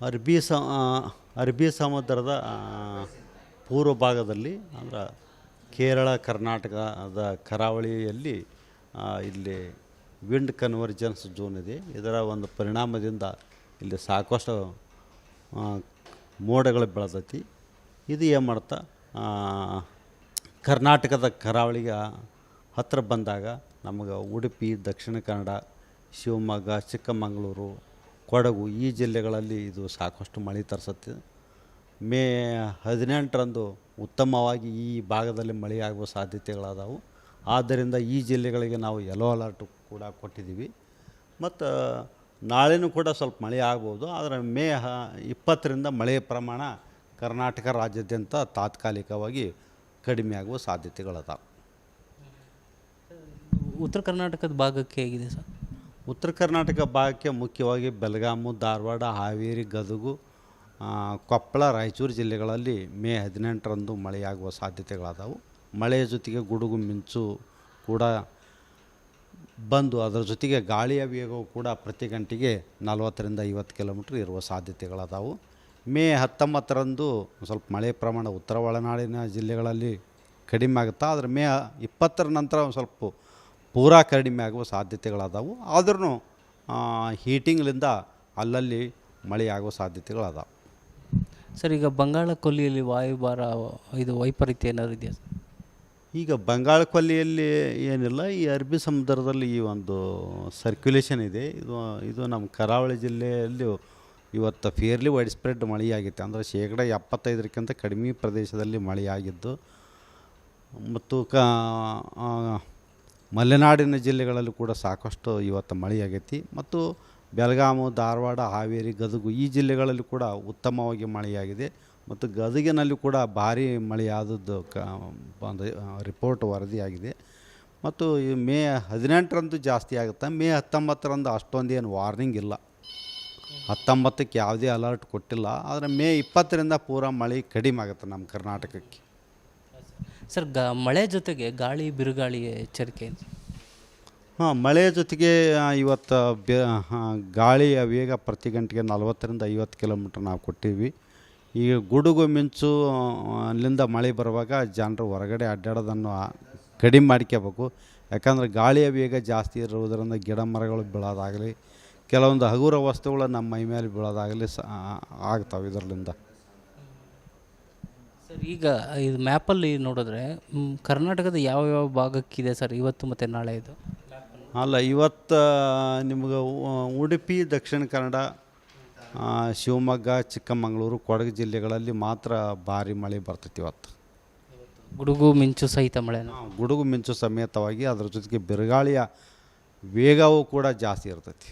ಅರಬ್ಬಿ ಸ ಅರಬ್ಬಿ ಸಮುದ್ರದ ಪೂರ್ವ ಭಾಗದಲ್ಲಿ ಅಂದ್ರೆ ಕೇರಳ ಕರ್ನಾಟಕದ ಕರಾವಳಿಯಲ್ಲಿ ಇಲ್ಲಿ ವಿಂಡ್ ಕನ್ವರ್ಜೆನ್ಸ್ ಝೋನ್ ಇದೆ. ಇದರ ಒಂದು ಪರಿಣಾಮದಿಂದ ಇಲ್ಲಿ ಸಾಕಷ್ಟು ಮೋಡಗಳು ಬೆಳೆದೈತಿ. ಇದು ಏನು ಮಾಡ್ತಾ ಕರ್ನಾಟಕದ ಕರಾವಳಿಗೆ ಹತ್ತಿರ ಬಂದಾಗ ನಮಗೆ ಉಡುಪಿ, ದಕ್ಷಿಣ ಕನ್ನಡ, ಶಿವಮೊಗ್ಗ, ಚಿಕ್ಕಮಗಳೂರು, ಕೊಡಗು ಈ ಜಿಲ್ಲೆಗಳಲ್ಲಿ ಇದು ಸಾಕಷ್ಟು ಮಳೆ ತರಿಸುತ್ತೆ. ಮೇ 18ರಂದು ಉತ್ತಮವಾಗಿ ಈ ಭಾಗದಲ್ಲಿ ಮಳೆಯಾಗುವ ಸಾಧ್ಯತೆಗಳಾದವು. ಆದ್ದರಿಂದ ಈ ಜಿಲ್ಲೆಗಳಿಗೆ ನಾವು ಯೆಲ್ಲೋ ಅಲರ್ಟ್ ಕೂಡ ಕೊಟ್ಟಿದ್ದೀವಿ. ಮತ್ತು ನಾಳೆನೂ ಕೂಡ ಸ್ವಲ್ಪ ಮಳೆ ಆಗ್ಬೋದು. ಆದರೆ ಮೇ 20ರಿಂದ ಮಳೆಯ ಪ್ರಮಾಣ ಕರ್ನಾಟಕ ರಾಜ್ಯಾದ್ಯಂತ ತಾತ್ಕಾಲಿಕವಾಗಿ ಕಡಿಮೆ ಆಗುವ ಸಾಧ್ಯತೆಗಳದಾವೆ. ಉತ್ತರ ಕರ್ನಾಟಕದ ಭಾಗಕ್ಕೆ ಹೇಗಿದೆ ಸರ್? ಉತ್ತರ ಕರ್ನಾಟಕ ಭಾಗಕ್ಕೆ ಮುಖ್ಯವಾಗಿ ಬೆಳಗಾವಿ, ಧಾರವಾಡ, ಹಾವೇರಿ, ಗದಗ, ಕೊಪ್ಪಳ, ರಾಯಚೂರು ಜಿಲ್ಲೆಗಳಲ್ಲಿ ಮೇ 18ರಂದು ಮಳೆಯಾಗುವ ಸಾಧ್ಯತೆಗಳಾದವು. ಮಳೆಯ ಜೊತೆಗೆ ಗುಡುಗು ಮಿಂಚು ಕೂಡ ಬಂದು ಅದರ ಜೊತೆಗೆ ಗಾಳಿಯ ವೇಗವು ಕೂಡ ಪ್ರತಿ ಗಂಟೆಗೆ 40ರಿಂದ 50 ಕಿಲೋಮೀಟ್ರ್ ಇರುವ ಸಾಧ್ಯತೆಗಳದಾವು. ಮೇ 19ರಂದು ಸ್ವಲ್ಪ ಮಳೆ ಪ್ರಮಾಣ ಉತ್ತರ ಒಳನಾಡಿನ ಜಿಲ್ಲೆಗಳಲ್ಲಿ ಕಡಿಮೆ ಆಗುತ್ತೆ. ಆದರೆ ಮೇ 20ರ ನಂತರ ಒಂದು ಸ್ವಲ್ಪ ಪೂರಾ ಕಡಿಮೆ ಆಗುವ ಸಾಧ್ಯತೆಗಳದಾವು. ಆದ್ರೂ ಹೀಟಿಂಗ್ಲಿಂದ ಅಲ್ಲಲ್ಲಿ ಮಳೆಯಾಗುವ ಸಾಧ್ಯತೆಗಳದಾವೆ. ಸರ್, ಈಗ ಬಂಗಾಳ ಕೊಲ್ಲಿಯಲ್ಲಿ ವಾಯುಭಾರ ಇದು ವೈಪರೀತ್ಯ ಏನಾದ್ರು ಇದೆಯಾ ಸರ್? ಈಗ ಬಂಗಾಳ ಕೊಲ್ಲಿಯಲ್ಲಿ ಏನಿಲ್ಲ. ಈ ಅರಬ್ಬಿ ಸಮುದ್ರದಲ್ಲಿ ಈ ಒಂದು ಸರ್ಕ್ಯುಲೇಷನ್ ಇದೆ. ಇದು ನಮ್ಮ ಕರಾವಳಿ ಜಿಲ್ಲೆಯಲ್ಲಿ ಇವತ್ತು ಫೇರ್ಲಿ ವೈಡ್ ಸ್ಪ್ರೆಡ್ ಮಳೆಯಾಗಿತ್ತು. ಅಂದರೆ 75%ಕ್ಕಿಂತ ಕಡಿಮೆ ಪ್ರದೇಶದಲ್ಲಿ ಮಳೆಯಾಗಿದ್ದು ಮತ್ತು ಮಲೆನಾಡಿನ ಜಿಲ್ಲೆಗಳಲ್ಲೂ ಕೂಡ ಸಾಕಷ್ಟು ಇವತ್ತು ಮಳೆಯಾಗೈತಿ. ಮತ್ತು ಬೆಳಗಾವಿ, ಧಾರವಾಡ, ಹಾವೇರಿ, ಗದಗ ಈ ಜಿಲ್ಲೆಗಳಲ್ಲಿ ಕೂಡ ಉತ್ತಮವಾಗಿ ಮಳೆಯಾಗಿದೆ. ಮತ್ತು ಗದಗಿನಲ್ಲಿ ಕೂಡ ಭಾರೀ ಮಳೆಯಾದದ್ದು ಒಂದು ರಿಪೋರ್ಟ್ ವರದಿಯಾಗಿದೆ. ಮತ್ತು ಈ ಮೇ 18ರಂದು ಜಾಸ್ತಿ ಆಗುತ್ತೆ. ಮೇ 19ರಂದು ಅಷ್ಟೊಂದೇನು ವಾರ್ನಿಂಗ್ ಇಲ್ಲ. 19ಕ್ಕೆ ಯಾವುದೇ ಅಲರ್ಟ್ ಕೊಟ್ಟಿಲ್ಲ. ಆದರೆ ಮೇ 20ರಿಂದ ಪೂರಾ ಮಳೆ ಕಡಿಮೆ ಆಗುತ್ತೆ ನಮ್ಮ ಕರ್ನಾಟಕಕ್ಕೆ. ಸರ್, ಮಳೆ ಜೊತೆಗೆ ಗಾಳಿ, ಬಿರುಗಾಳಿ ಎಚ್ಚರಿಕೆ? ಮಳೆಯ ಜೊತೆಗೆ ಇವತ್ತು ಗಾಳಿಯ ವೇಗ ಪ್ರತಿ ಗಂಟೆಗೆ 40ರಿಂದ 50 ಕಿಲೋಮೀಟ್ರ್ ನಾವು ಕೊಟ್ಟಿವಿ. ಈಗ ಗುಡುಗು ಮಿಂಚು ಅಲ್ಲಿಂದ ಮಳೆ ಬರುವಾಗ ಜನರು ಹೊರಗಡೆ ಅಡ್ಡಾಡೋದನ್ನು ಕಡಿಮೆ ಮಾಡ್ಕೋಬೇಕು. ಯಾಕಂದರೆ ಗಾಳಿಯ ವೇಗ ಜಾಸ್ತಿ ಇರುವುದರಿಂದ ಗಿಡ ಮರಗಳು ಬೀಳೋದಾಗಲಿ, ಕೆಲವೊಂದು ಹಗುರ ವಸ್ತುಗಳು ನಮ್ಮ ಮೈ ಮೇಲೆ ಬೀಳೋದಾಗಲಿ ಆಗ್ತಾವೆ ಇದರಿಂದ. ಸರ್, ಈಗ ಇದು ಮ್ಯಾಪಲ್ಲಿ ನೋಡಿದ್ರೆ ಕರ್ನಾಟಕದ ಯಾವ ಭಾಗಕ್ಕಿದೆ ಸರ್ ಇವತ್ತು ಮತ್ತು ನಾಳೆ? ಇದು ಅಲ್ಲ, ಇವತ್ತು ನಿಮ್ಗೆ ಉಡುಪಿ, ದಕ್ಷಿಣ ಕನ್ನಡ, ಶಿವಮೊಗ್ಗ, ಚಿಕ್ಕಮಗಳೂರು, ಕೊಡಗು ಜಿಲ್ಲೆಗಳಲ್ಲಿ ಮಾತ್ರ ಭಾರಿ ಮಳೆ ಬರ್ತೈತಿ. ಇವತ್ತು ಗುಡುಗು ಮಿಂಚು ಸಹಿತ ಮಳೆ, ಗುಡುಗು ಮಿಂಚು ಸಮೇತವಾಗಿ ಅದರ ಜೊತೆಗೆ ಬಿರುಗಾಳಿಯ ವೇಗವೂ ಕೂಡ ಜಾಸ್ತಿ ಇರ್ತೈತಿ.